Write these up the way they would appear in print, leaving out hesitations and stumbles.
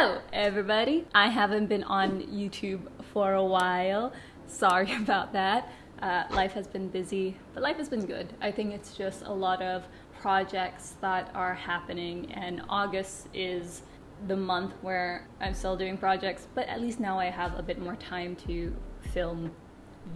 Hello everybody! I haven't been on YouTube for a while. Sorry about that. Life has been busy, but life has been good. I think it's just a lot of projects that are happening, and August is the month where I'm still doing projects, but at least now I have a bit more time to film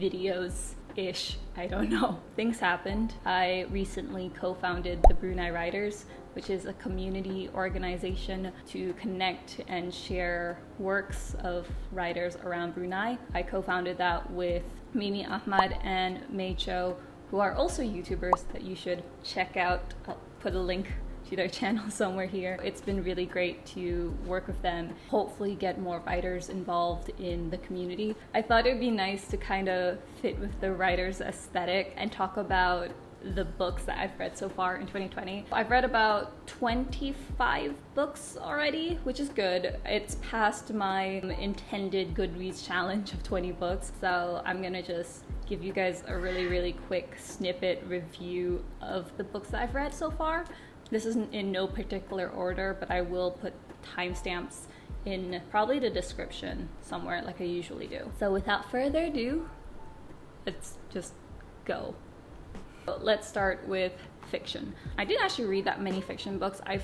videos-ish. I don't know. Things happened. I recently co-founded the Brunei Writers, which is a community organization to connect and share works of writers around Brunei. I co-founded that with MIMIE, AHMAD, and Meicho, who are also YouTubers that you should check out. I'll put a link to their channel somewhere here. It's been really great to work with them, hopefully get more writers involved in the community. I thought it'd be nice to kind of fit with the writers' aesthetic and talk about the books that I've read so far in 2020. I've read about 25 books already, which is good. It's past my intended Goodreads challenge of 20 books, so I'm gonna just give you guys a really quick snippet review of the books that I've read so far. This isn't in no particular order, but I will put timestamps in probably the description somewhere like I usually do. So without further ado, let's just go. Let's start with fiction. I didn't actually read that many fiction books. I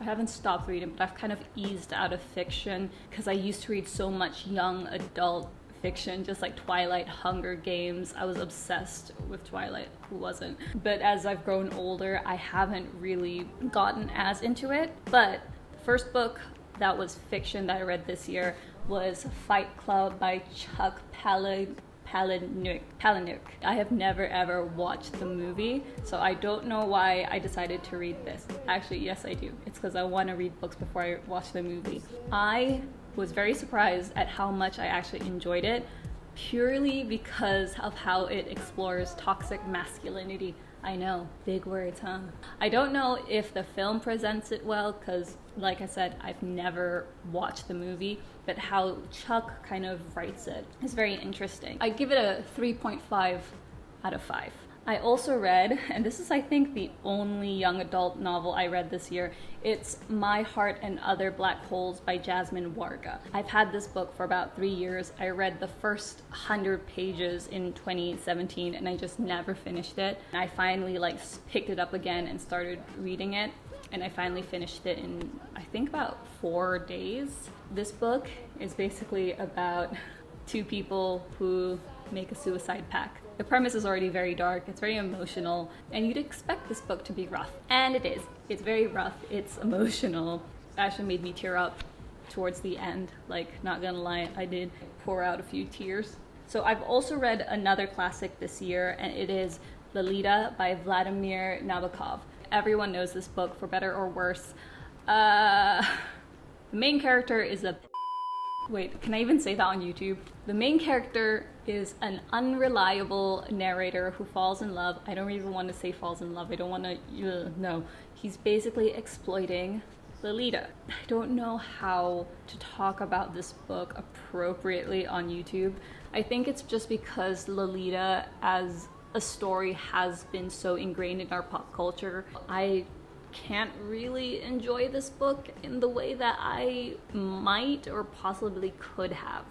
haven't stopped reading, but I've kind of eased out of fiction because I used to read so much young adult fiction, just like Twilight, Hunger Games. I was obsessed with Twilight, who wasn't? But as I've grown older, I haven't really gotten as into it. But the first book that was fiction that I read this year was Fight Club by Chuck Palahniuk. I have never ever watched the movie, so I don't know why I decided to read this. Actually, yes I do. It's because I want to read books before I watch the movie. I was very surprised at how much I actually enjoyed it, purely because of how it explores toxic masculinity. I know, big words, huh? I don't know if the film presents it well, because like I said, I've never watched the movie, but how Chuck kind of writes it is very interesting. I give it a 3.5 out of 5. I also read, and this is I think the only young adult novel I read this year, it's My Heart and Other Black Holes by Jasmine Warga. I've had this book for about 3 years. I read the first 100 pages in 2017 and I just never finished it. I finally picked it up again and started reading it, and I finally finished it in I think about 4 days. This book is basically about two people who make a suicide pact. The premise is already very dark, it's very emotional, and you'd expect this book to be rough. And it is. It's very rough, it's emotional. It actually made me tear up towards the end. Not gonna lie, I did pour out a few tears. So I've also read another classic this year, and it is Lolita by Vladimir Nabokov. Everyone knows this book, for better or worse. The main character is a... Wait, can I even say that on YouTube? The main character is an unreliable narrator who falls in love. I don't even want to say falls in love. I don't want to... no. He's basically exploiting Lolita. I don't know how to talk about this book appropriately on YouTube. I think it's just because Lolita as a story has been so ingrained in our pop culture. I can't really enjoy this book in the way that I might or possibly could have.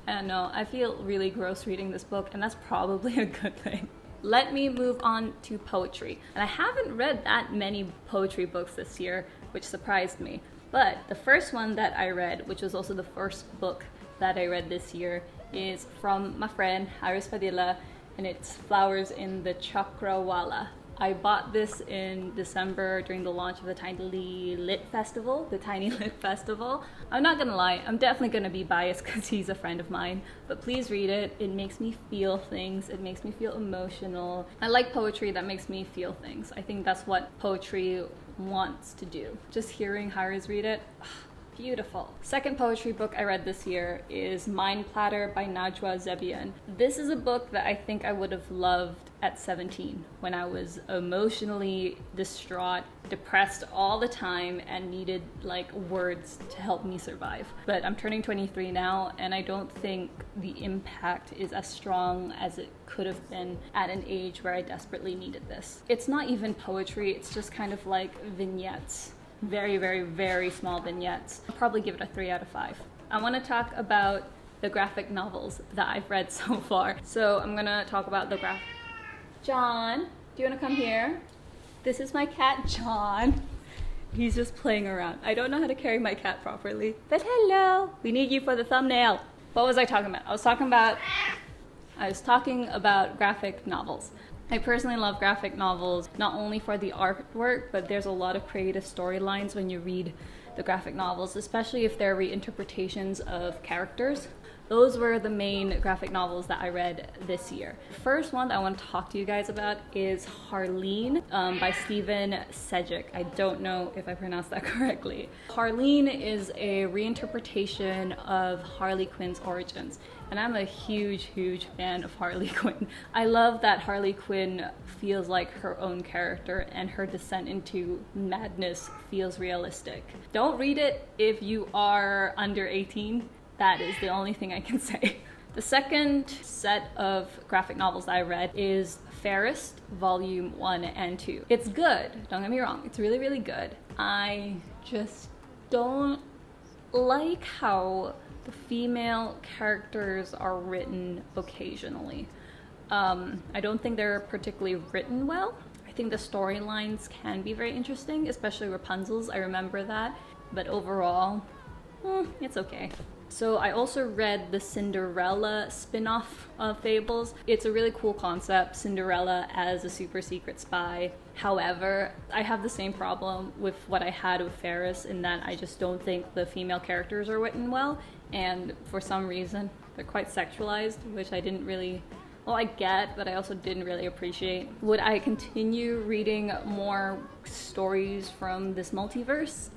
I don't know, I feel really gross reading this book, and that's probably a good thing. Let me move on to poetry. And I haven't read that many poetry books this year, which surprised me. But the first one that I read, which was also the first book that I read this year, is from my friend Haris Fadila, and it's Flowers in the Chakrawala. I bought this in December during the launch of the Tiny Lit Festival, I'm not gonna lie, I'm definitely gonna be biased because he's a friend of mine, but please read it. It makes me feel things, it makes me feel emotional. I like poetry that makes me feel things. I think that's what poetry wants to do. Just hearing Haris read it, beautiful. Second poetry book I read this year is Mind Platter by Najwa Zebian. This is a book that I think I would have loved at 17 when I was emotionally distraught, depressed all the time, and needed words to help me survive. But I'm turning 23 now, and I don't think the impact is as strong as it could have been at an age where I desperately needed this. It's not even poetry, it's just kind of like vignettes. very, very, very small vignettes. I'll probably give it a 3 out of 5. I want to talk about the graphic novels that I've read so far. So I'm gonna talk about the John, do you want to come here? This is my cat, John. He's just playing around. I don't know how to carry my cat properly, but hello. We need you for the thumbnail. What was I talking about? I was talking about graphic novels. I personally love graphic novels, not only for the artwork, but there's a lot of creative storylines when you read the graphic novels, especially if they're reinterpretations of characters. Those were the main graphic novels that I read this year. The first one that I want to talk to you guys about is Harleen by Stephen Sedgwick. I don't know if I pronounced that correctly. Harleen is a reinterpretation of Harley Quinn's origins. And I'm a huge, huge fan of Harley Quinn. I love that Harley Quinn feels like her own character and her descent into madness feels realistic. Don't read it if you are under 18. That is the only thing I can say. The second set of graphic novels that I read is Fairest, Volume 1 and 2. It's good, don't get me wrong, it's really, really good. I just don't like how the female characters are written occasionally. I don't think they're particularly written well. I think the storylines can be very interesting, especially Rapunzel's, I remember that. But overall, it's okay. So I also read the Cinderella spin-off of Fables. It's a really cool concept, Cinderella as a super secret spy. However, I have the same problem with what I had with Ferris in that I just don't think the female characters are written well, and for some reason they're quite sexualized, which I didn't really, well, I get, but I also didn't really appreciate. Would I continue reading more stories from this multiverse?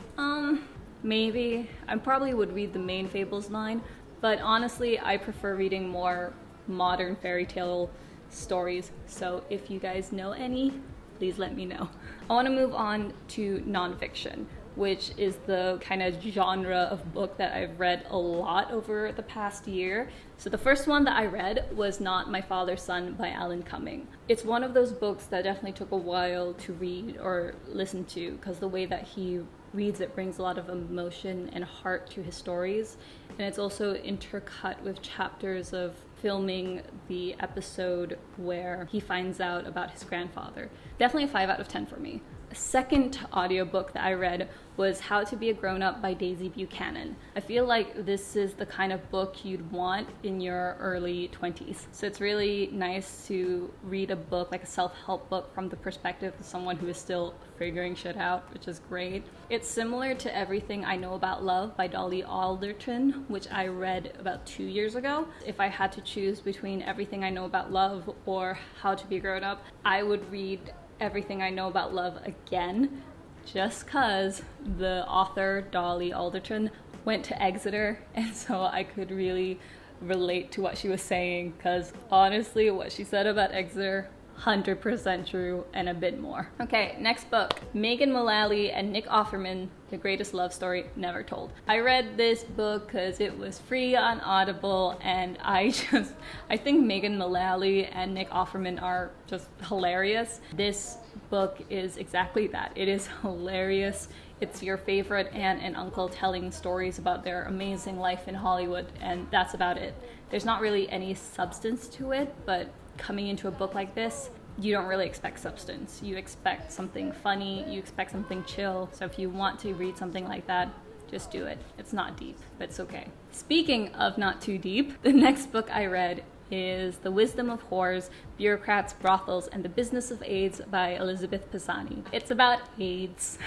Maybe. I probably would read the main Fables line, but honestly, I prefer reading more modern fairy tale stories. So if you guys know any, please let me know. I want to move on to nonfiction, which is the kind of genre of book that I've read a lot over the past year. So the first one that I read was Not My Father's Son by Alan Cumming. It's one of those books that definitely took a while to read or listen to because the way that he reads it brings a lot of emotion and heart to his stories, and it's also intercut with chapters of filming the episode where he finds out about his grandfather. Definitely a 5 out of 10 for me. A second audiobook that I read was How to Be a Grown-Up by Daisy Buchanan. I feel like this is the kind of book you'd want in your early 20s. So it's really nice to read a book, like a self-help book, from the perspective of someone who is still figuring shit out, which is great. It's similar to Everything I Know About Love by Dolly Alderton, which I read about 2 years ago. If I had to choose between Everything I Know About Love or How to Be a Grown-Up, I would read Everything I Know About Love again, just because the author, Dolly Alderton, went to Exeter, and so I could really relate to what she was saying, because honestly, what she said about Exeter, 100% true and a bit more. Okay, next book, Megan Mullally and Nick Offerman, The Greatest Love Story Never Told. I read this book because it was free on Audible, and I think Megan Mullally and Nick Offerman are just hilarious. This book is exactly that. It is hilarious. It's your favorite aunt and uncle telling stories about their amazing life in Hollywood, and that's about it. There's not really any substance to it, but coming into a book like this, you don't really expect substance. You expect something funny, you expect something chill. So if you want to read something like that, just do it. It's not deep, but it's okay. Speaking of not too deep, the next book I read is The Wisdom of Whores, Bureaucrats, Brothels, and the Business of AIDS by Elizabeth Pisani. It's about AIDS.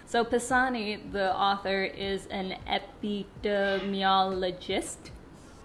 So Pisani, the author, is an epidemiologist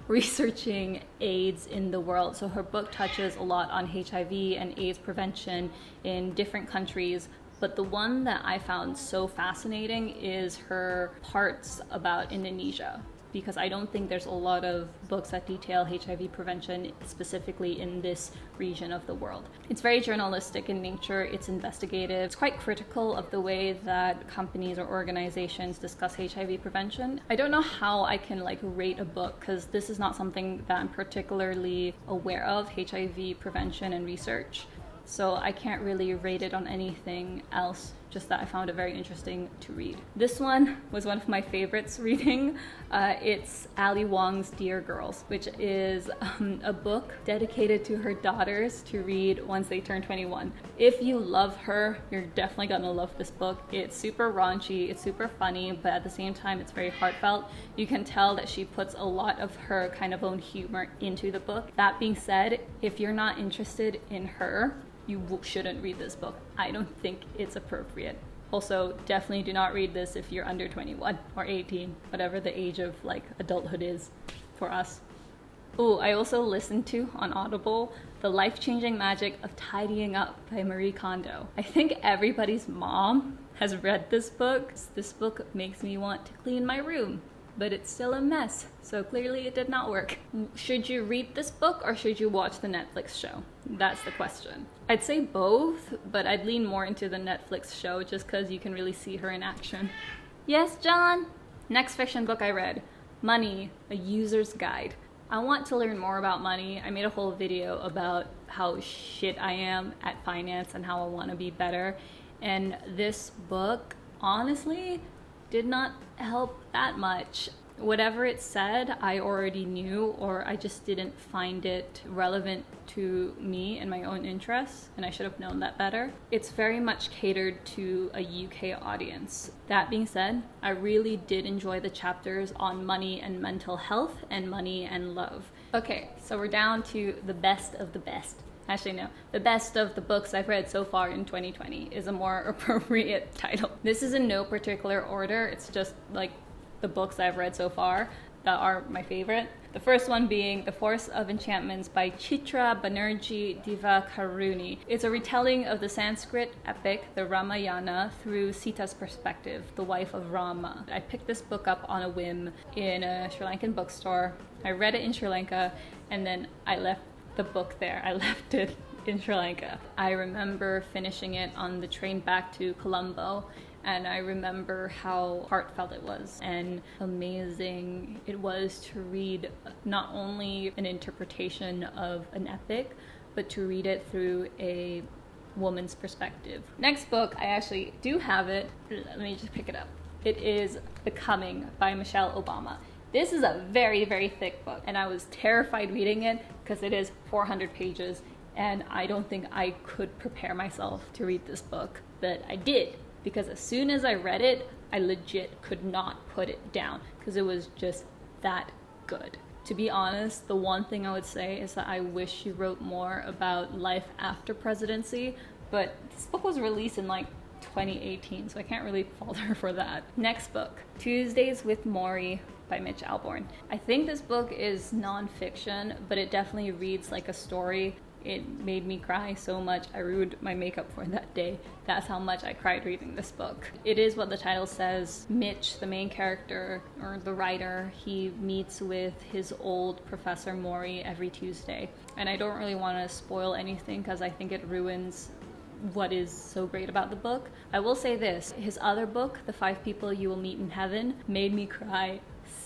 researching AIDS in the world. So her book touches a lot on HIV and AIDS prevention in different countries. But the one that I found so fascinating is her parts about Indonesia, because I don't think there's a lot of books that detail HIV prevention specifically in this region of the world. It's very journalistic in nature, it's investigative, it's quite critical of the way that companies or organizations discuss HIV prevention. I don't know how I can rate a book, because this is not something that I'm particularly aware of, HIV prevention and research. So I can't really rate it on anything else just that I found it very interesting to read. This one was one of my favorites reading. It's Ali Wong's Dear Girls, which is a book dedicated to her daughters to read once they turn 21. If you love her, you're definitely gonna love this book. It's super raunchy, it's super funny, but at the same time it's very heartfelt. You can tell that she puts a lot of her kind of own humor into the book. That being said, if you're not interested in her, you shouldn't read this book. I don't think it's appropriate. Also, definitely do not read this if you're under 21 or 18, whatever the age of like adulthood is for us. Oh, I also listened to on Audible The Life-Changing Magic of Tidying Up by Marie Kondo. I think everybody's mom has read this book. This book makes me want to clean my room, but it's still a mess, so clearly it did not work. Should you read this book or should you watch the Netflix show? That's the question. I'd say both, but I'd lean more into the Netflix show just because you can really see her in action. Yes, John? Next fiction book I read, Money, A User's Guide. I want to learn more about money. I made a whole video about how shit I am at finance and how I want to be better. And this book, honestly, did not help that much. Whatever it said, I already knew, or I just didn't find it relevant to me and my own interests, and I should have known that better. It's very much catered to a UK audience. That being said, I really did enjoy the chapters on money and mental health and money and love. Okay, so we're down to the best of the best. Actually, no. The best of the books I've read so far in 2020 is a more appropriate title. This is in no particular order. It's just like the books I've read so far that are my favorite. The first one being The Force of Enchantments by Chitra Banerjee Divakaruni. It's a retelling of the Sanskrit epic, the Ramayana, through Sita's perspective, the wife of Rama. I picked this book up on a whim in a Sri Lankan bookstore. I read it in Sri Lanka, and then I left the book there. I left it in Sri Lanka. I remember finishing it on the train back to Colombo, and I remember how heartfelt it was and amazing it was to read not only an interpretation of an epic, but to read it through a woman's perspective. Next book, I actually do have it. Let me just pick it up. It is Becoming by Michelle Obama. This is a very, very thick book, and I was terrified reading it because it is 400 pages, and I don't think I could prepare myself to read this book, but I did, because as soon as I read it, I legit could not put it down because it was just that good. To be honest, the one thing I would say is that I wish she wrote more about life after presidency, but this book was released in like 2018, so I can't really fault her for that. Next book, Tuesdays with Morrie by Mitch Albom. I think this book is non-fiction, but it definitely reads like a story. It made me cry so much. I ruined my makeup for that day. That's how much I cried reading this book. It is what the title says. Mitch, the main character, or the writer, he meets with his old Professor Morrie every Tuesday. And I don't really want to spoil anything because I think it ruins what is so great about the book. I will say this, his other book, The 5 People You Will Meet in Heaven, made me cry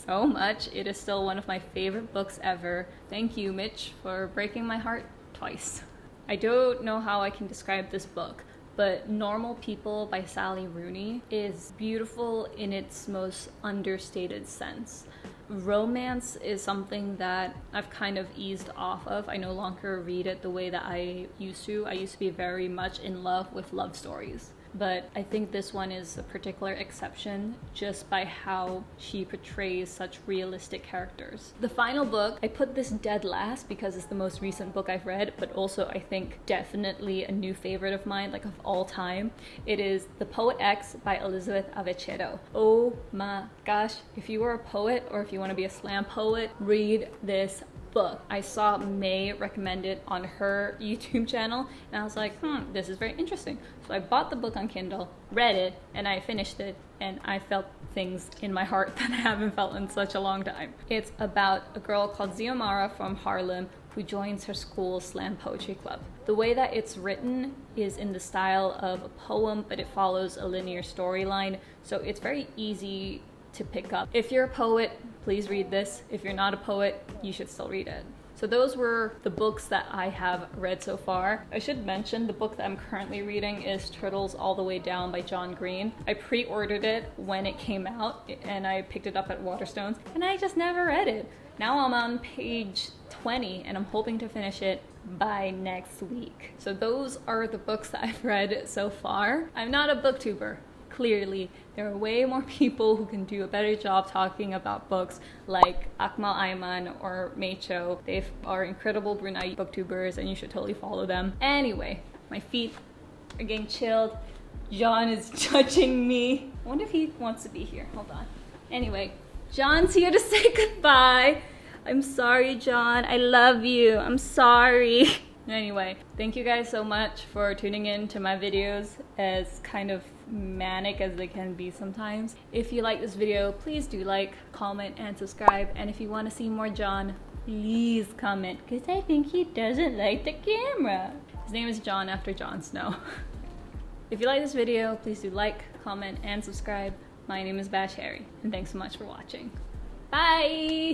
so much. It is still one of my favorite books ever. Thank you, Mitch, for breaking my heart twice. I don't know how I can describe this book, but Normal People by Sally Rooney is beautiful in its most understated sense. Romance is something that I've kind of eased off of. I no longer read it the way that I used to. I used to be very much in love with love stories. But I think this one is a particular exception just by how she portrays such realistic characters. The final book, I put this dead last because it's the most recent book I've read, but also I think definitely a new favorite of mine, like of all time. It is The Poet X by Elizabeth Avechedo. Oh my gosh, if you were a poet or if you want to be a slam poet, read this book. I saw May recommend it on her YouTube channel, and I was like, this is very interesting. So I bought the book on Kindle, read it, and I finished it, and I felt things in my heart that I haven't felt in such a long time. It's about a girl called Xiomara from Harlem who joins her school's slam poetry club. The way that it's written is in the style of a poem, but it follows a linear storyline, so it's very easy to pick up. If you're a poet, please read this. If you're not a poet, you should still read it. So those were the books that I have read so far. I should mention the book that I'm currently reading is Turtles All the Way Down by John Green. I pre-ordered it when it came out and I picked it up at Waterstones and I just never read it. Now I'm on page 20 and I'm hoping to finish it by next week. So those are the books that I've read so far. I'm not a booktuber. Clearly, there are way more people who can do a better job talking about books, like AKHMAL, AIMAN, or Mecho. They are incredible Brunei booktubers and you should totally follow them. Anyway, my feet are getting chilled. John is judging me. I wonder if he wants to be here. Hold on. Anyway, John's here to say goodbye. I'm sorry, John. I love you. I'm sorry. Anyway, thank you guys so much for tuning in to my videos, as kind of manic as they can be sometimes. If you like this video, please do like, comment, and subscribe. And if you want to see more John, please comment, because I think he doesn't like the camera. His name is John after Jon Snow. If you like this video, please do like, comment, and subscribe. My name is Bash Harry, and thanks so much for watching. Bye!